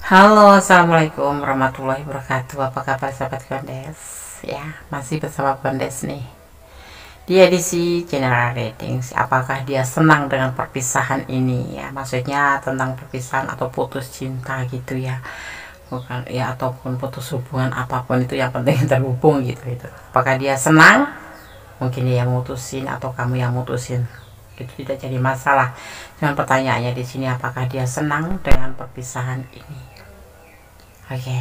Halo, assalamualaikum warahmatullahi wabarakatuh. Apa kabar sahabat Gondes? Ya, masih bersama Gondes nih. Di edisi General Readings, apakah dia senang dengan perpisahan ini? Ya, maksudnya tentang perpisahan atau putus cinta gitu ya. Bukan ya, ataupun putus hubungan apapun itu, yang penting terhubung gitu. Apakah dia senang? Mungkin dia yang mutusin atau kamu yang mutusin. Itu tidak jadi masalah. Cuman pertanyaannya di sini, apakah dia senang dengan perpisahan ini? Oke.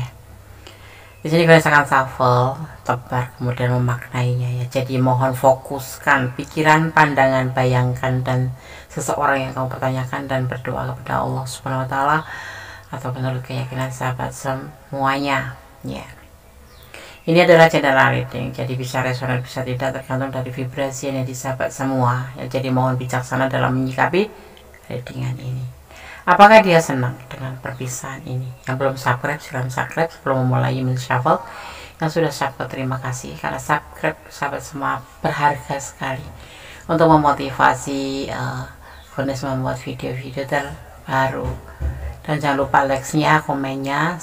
Di sini kalian akan shuffle, tebar, kemudian memaknainya ya. Jadi mohon fokuskan pikiran, pandangan, bayangkan dan seseorang yang kamu pertanyakan dan berdoa kepada Allah Subhanahu wa taala atau menurut keyakinan sahabat semuanya. Ya. Ini adalah general reading, jadi bisa resonan bisa tidak tergantung dari vibrasi yang disahabat semua. Ya, jadi mohon bijaksana dalam menyikapi readingan ini. Apakah dia senang dengan perpisahan ini? Yang belum subscribe silahkan subscribe sebelum memulai men-shuffle. Yang sudah subscribe terima kasih, karena subscribe sahabat semua berharga sekali untuk memotivasi Gondes membuat video-video terbaru. Dan jangan lupa like-nya, komennya,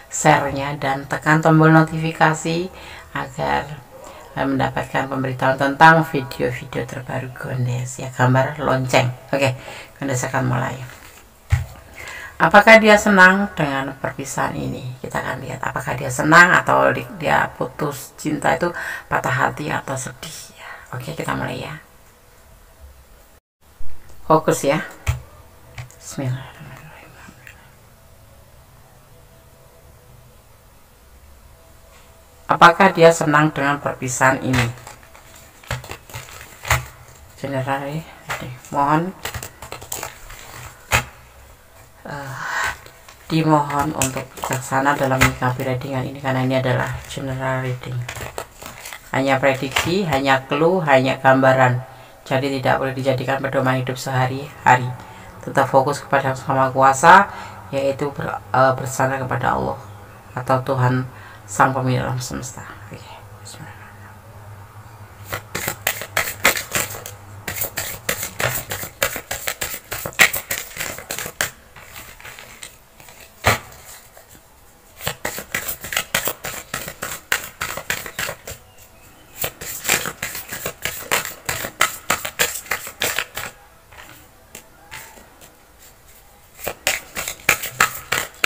share-nya, dan tekan tombol notifikasi agar mendapatkan pemberitahuan tentang video-video terbaru Gondes ya, gambar lonceng. Oke, Gondes akan mulai. Apakah dia senang dengan perpisahan ini? Kita akan lihat apakah dia senang atau dia putus cinta itu patah hati atau sedih ya. Oke, kita mulai ya. Fokus ya. Bismillahirrahmanirrahim. Apakah dia senang dengan perpisahan ini? General, mohon dimohon untuk bijaksana dalam menyikapi readingan ini, karena ini adalah general reading. Hanya prediksi, hanya clue, hanya gambaran. Jadi tidak boleh dijadikan pedoman hidup sehari-hari. Tetap fokus kepada Yang Maha Kuasa, yaitu bersandar kepada Allah atau Tuhan Sang Pemilik alam semesta. Oke.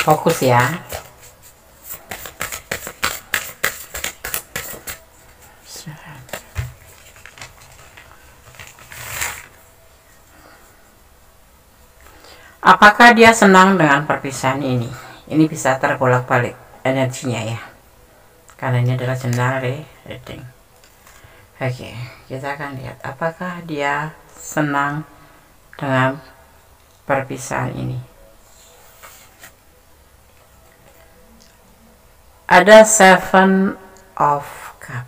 Fokus ya. Apakah dia senang dengan perpisahan ini? Ini bisa terbolak-balik energinya ya, karena ini adalah general reading. Oke, kita akan lihat apakah dia senang dengan perpisahan ini. Ada Seven of Cups.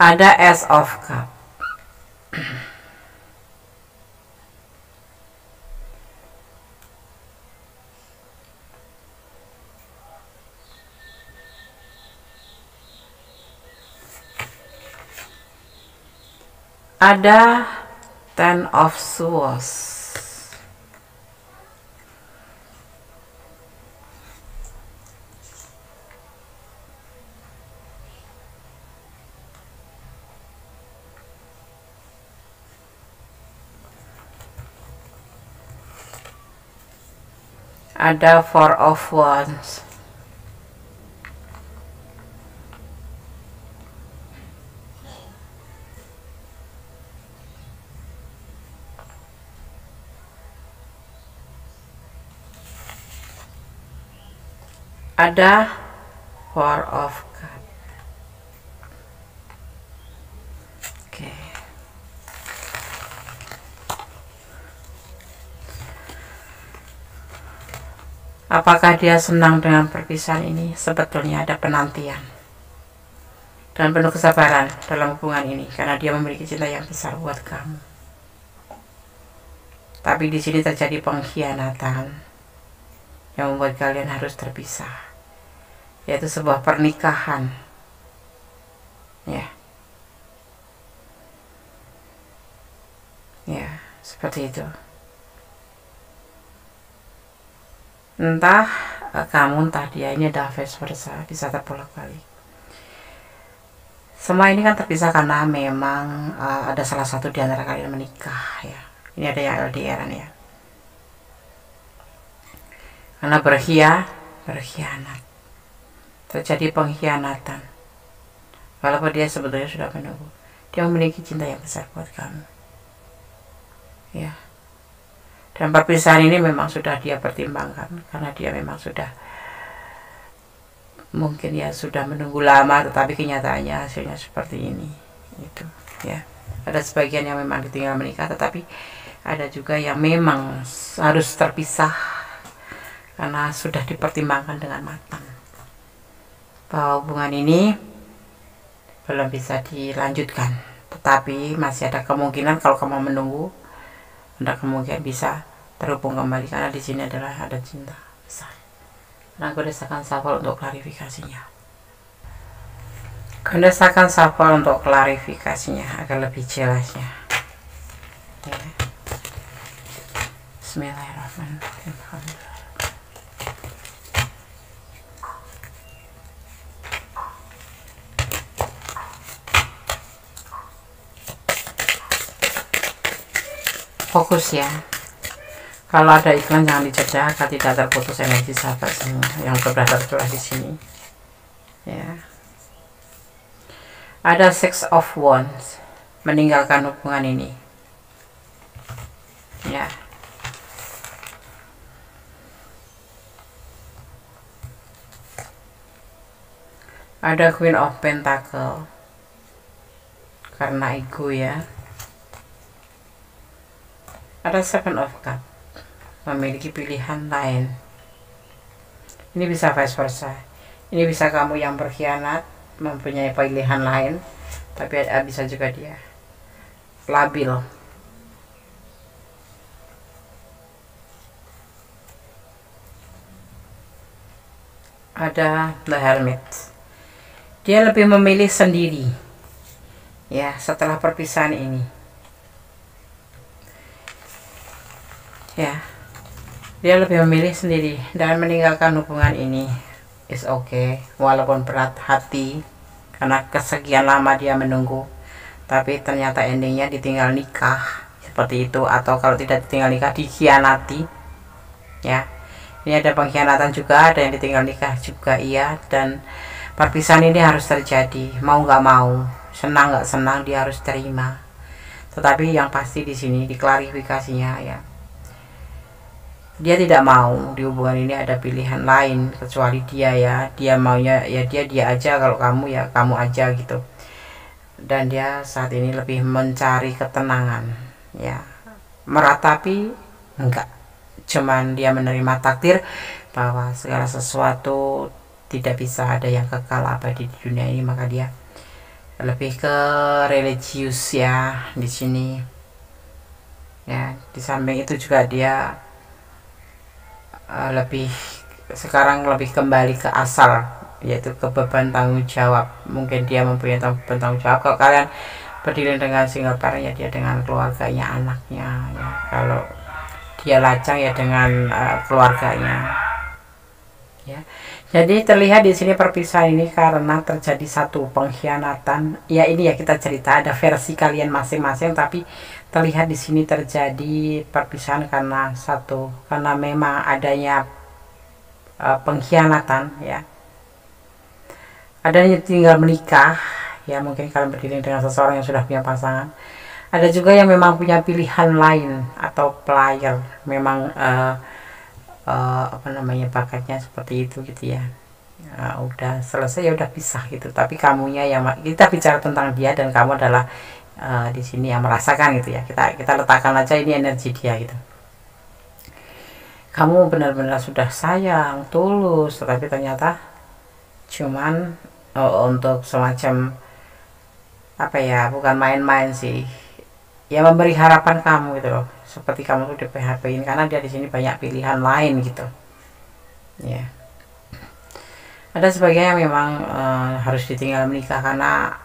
Ada Ace of Cups. Ada Ten of Swords. Ada Four of Wands. Ada Four of Cups. Oke. Apakah dia senang dengan perpisahan ini? Sebetulnya ada penantian dan penuh kesabaran dalam hubungan ini, karena dia memiliki cinta yang besar buat kamu. Tapi di sini terjadi pengkhianatan yang membuat kalian harus terpisah, yaitu sebuah pernikahan ya. Ya, seperti itu. Entah kamu, entah dia, ini adalah vice versa, bisa terbolak-balik. Semua ini kan terpisah karena memang ada salah satu di antara kalian menikah, ya. Ini ada yang LDR ya. Karena berkhianat. Terjadi pengkhianatan. Walaupun dia sebetulnya sudah menunggu. Dia memiliki cinta yang besar buat kamu. Ya. Dan perpisahan ini memang sudah dia pertimbangkan, karena dia memang sudah, mungkin ya sudah menunggu lama, tetapi kenyataannya hasilnya seperti ini. Itu, ya. Ada sebagian yang memang ditinggal menikah, tetapi ada juga yang memang harus terpisah karena sudah dipertimbangkan dengan matang bahwa hubungan ini belum bisa dilanjutkan, tetapi masih ada kemungkinan kalau kamu menunggu, ada kemungkinan bisa terhubung kembali, karena di sini adalah ada cinta besar. Nah, aku desakan shuffle untuk klarifikasinya. Desakan shuffle untuk klarifikasinya agar lebih jelasnya. Ya. Bismillahirrahmanirrahim. Fokus ya. Kalau ada iklan jangan dicegah agar tidak terputus energi sahabat semua yang berada di sini. Ya. Ada Six of Wands, meninggalkan hubungan ini. Ya. Ada Queen of Pentacle, karena ego ya. Ada Seven of Cups, memiliki pilihan lain. Ini bisa vice versa. Ini bisa kamu yang berkhianat mempunyai pilihan lain, tapi bisa juga dia labil. Ada The Hermit, dia lebih memilih sendiri ya setelah perpisahan ini. Ya, dia lebih memilih sendiri dan meninggalkan hubungan ini. Is okay, walaupun berat hati karena kesekian lama dia menunggu, tapi ternyata endingnya ditinggal nikah seperti itu, atau kalau tidak ditinggal nikah dikhianati. Ya, ini ada pengkhianatan juga, ada yang ditinggal nikah juga, iya. Dan perpisahan ini harus terjadi, mau nggak mau, senang nggak senang, dia harus terima. Tetapi yang pasti di sini diklarifikasinya ya, dia tidak mau di hubungan ini ada pilihan lain kecuali dia ya. Dia maunya ya dia aja, kalau kamu ya kamu aja gitu. Dan dia saat ini lebih mencari ketenangan ya, meratapi enggak, cuman dia menerima takdir bahwa segala sesuatu tidak bisa ada yang kekal abadi di dunia ini. Maka dia lebih ke religius ya di sini ya. Di samping itu juga dia sekarang lebih kembali ke asal, yaitu ke beban tanggung jawab. Mungkin dia mempunyai beban tanggung jawab. Kalau kalian berdiri dengan single parent ya, dia dengan keluarganya, anaknya ya. Kalau dia lajang ya dengan keluarganya ya. Jadi terlihat di sini perpisahan ini karena terjadi satu pengkhianatan ya. Ini ya kita cerita ada versi kalian masing-masing, tapi terlihat di sini terjadi perpisahan karena karena memang adanya pengkhianatan ya. Adanya tinggal menikah ya, mungkin kalian berdiri dengan seseorang yang sudah punya pasangan. Ada juga yang memang punya pilihan lain atau player, memang bakatnya seperti itu gitu ya. Udah selesai ya udah pisah gitu, tapi kamunya yang kita bicara tentang dia dan kamu adalah di sini yang merasakan gitu ya. Kita letakkan aja ini energi dia gitu. Kamu benar-benar sudah sayang tulus, tetapi ternyata cuman untuk semacam bukan main-main sih ya, memberi harapan kamu gitu loh, seperti kamu tuh di PHP-in karena dia di sini banyak pilihan lain gitu ya. Ada sebagian yang memang harus ditinggal menikah karena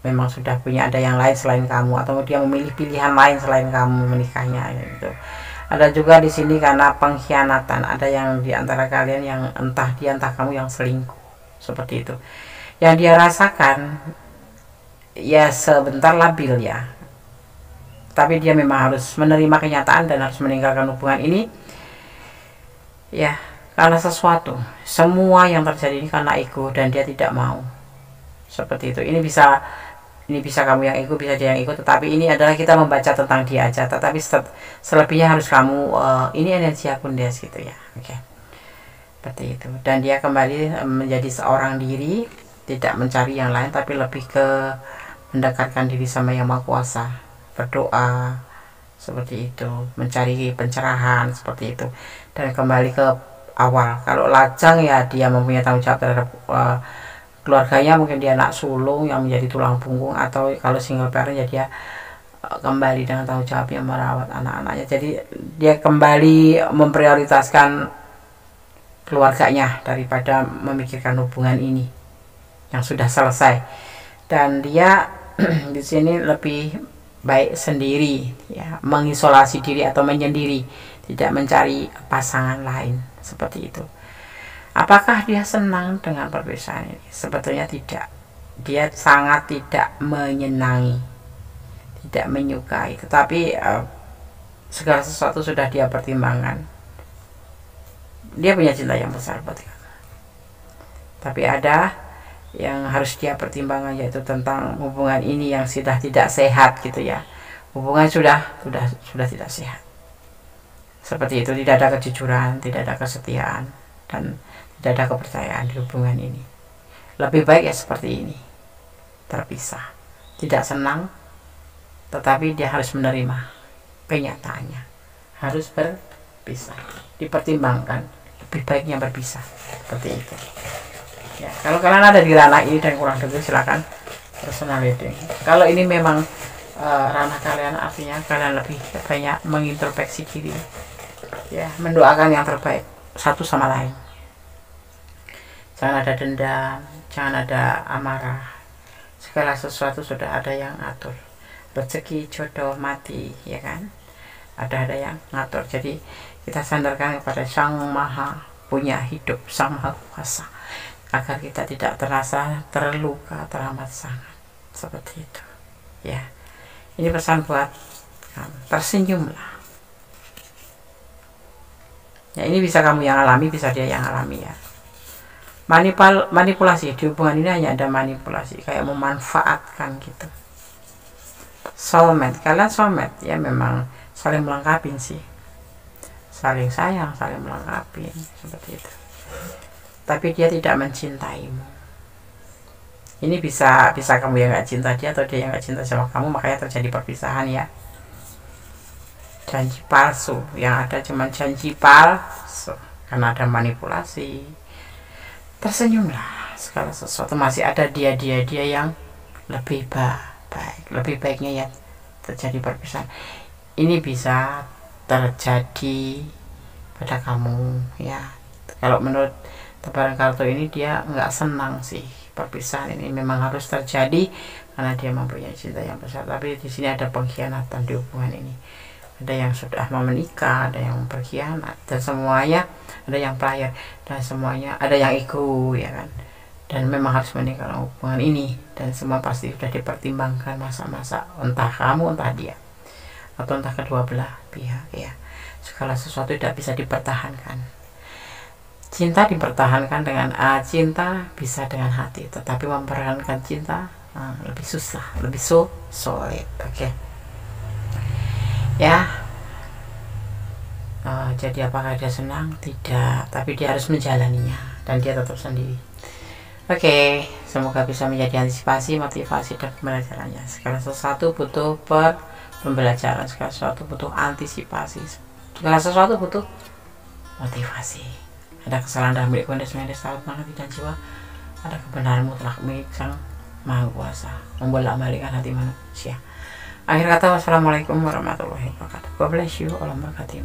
memang sudah punya ada yang lain selain kamu, atau dia memilih pilihan lain selain kamu menikahnya gitu. Ada juga di sini karena pengkhianatan, ada yang di antara kalian yang entah dia entah kamu yang selingkuh, seperti itu. Yang dia rasakan ya sebentar labil ya, tapi dia memang harus menerima kenyataan dan harus meninggalkan hubungan ini ya, karena sesuatu. Semua yang terjadi ini karena ego dan dia tidak mau, seperti itu. Ini bisa kamu yang ego, bisa dia yang ego, tetapi ini adalah kita membaca tentang dia aja, tetapi selebihnya harus kamu ini energi akun dia gitu ya. Oke, seperti itu. Dan dia kembali menjadi seorang diri, tidak mencari yang lain, tapi lebih ke mendekatkan diri sama Yang Maha Kuasa, berdoa seperti itu, mencari pencerahan seperti itu, dan kembali ke awal. Kalau lajang ya dia mempunyai tanggung jawab terhadap keluarganya, mungkin dia anak sulung yang menjadi tulang punggung, atau kalau single parent ya dia kembali dengan tanggung jawabnya merawat anak-anaknya. Jadi dia kembali memprioritaskan keluarganya daripada memikirkan hubungan ini yang sudah selesai. Dan dia di sini lebih baik sendiri ya, mengisolasi diri atau menyendiri, tidak mencari pasangan lain, seperti itu. Apakah dia senang dengan perpisahan ini? Sebetulnya tidak. Dia sangat tidak menyenangi, tidak menyukai. Tetapi segala sesuatu sudah dia pertimbangkan. Dia punya cinta yang besar buat kamu. Tapi ada yang harus dia pertimbangkan, yaitu tentang hubungan ini yang sudah tidak sehat gitu ya. Hubungan sudah tidak sehat. Seperti itu, tidak ada kejujuran, tidak ada kesetiaan, dan tidak ada kepercayaan di hubungan ini. Lebih baik ya seperti ini, terpisah. Tidak senang, tetapi dia harus menerima kenyataannya, harus berpisah. Dipertimbangkan, lebih baiknya berpisah, seperti itu ya. Kalau kalian ada di ranah ini dan kurang detail, silakan personal reading. Kalau ini memang ranah kalian, artinya kalian lebih banyak mengintrospeksi diri ya, mendoakan yang terbaik satu sama lain. Jangan ada dendam, jangan ada amarah. Segala sesuatu sudah ada yang ngatur. Rezeki, jodoh, mati, ya kan? Ada yang ngatur. Jadi kita sandarkan kepada Sang Maha Punya Hidup, Sang Maha Kuasa, agar kita tidak terasa terluka teramat sangat, seperti itu. Ya, ini pesan buat kamu. Tersenyumlah. Ya, ini bisa kamu yang alami, bisa dia yang alami ya. Manipulasi di hubungan ini hanya ada manipulasi, kayak memanfaatkan gitu. Soulmate, kalian soulmate ya, memang saling melengkapi sih, saling sayang, saling melengkapi, seperti itu. Tapi dia tidak mencintaimu. Ini bisa kamu yang gak cinta dia, atau dia yang gak cinta sama kamu, makanya terjadi perpisahan ya. Janji palsu, yang ada cuma janji palsu karena ada manipulasi. Tersenyumlah, segala sesuatu masih ada dia yang lebih baik. Lebih baiknya ya terjadi perpisahan. Ini bisa terjadi pada kamu ya. Kalau menurut tebaran kartu ini, dia nggak senang sih perpisahan ini. Memang harus terjadi karena dia mempunyai cinta yang besar. Tapi di sini ada pengkhianatan di hubungan ini. Ada yang sudah mau menikah, ada yang berkhianat, dan semuanya, ada yang player, dan semuanya ada yang ego ya kan. Dan memang harus meninggalkan hubungan ini, dan semua pasti sudah dipertimbangkan masa-masa, entah kamu entah dia, atau entah kedua belah pihak ya. Segala sesuatu tidak bisa dipertahankan. Cinta dipertahankan dengan cinta bisa dengan hati, tetapi mempertahankan cinta lebih susah, lebih sulit. Oke. Ya, jadi apakah dia senang? Tidak, tapi dia harus menjalaninya, dan dia tetap sendiri. Oke, semoga bisa menjadi antisipasi, motivasi, dan pembelajarannya. Segala sesuatu butuh pembelajaran, segala sesuatu butuh antisipasi, segala sesuatu butuh motivasi. Ada kesalahan dalam milik Kondes tahu mengerti dan jiwa, ada kebenaran mutlak milik Sang Maha Kuasa, membolak-balikkan hati manusia. Akhir kata, wassalamualaikum warahmatullahi wabarakatuh. God bless you. Allah memberkati.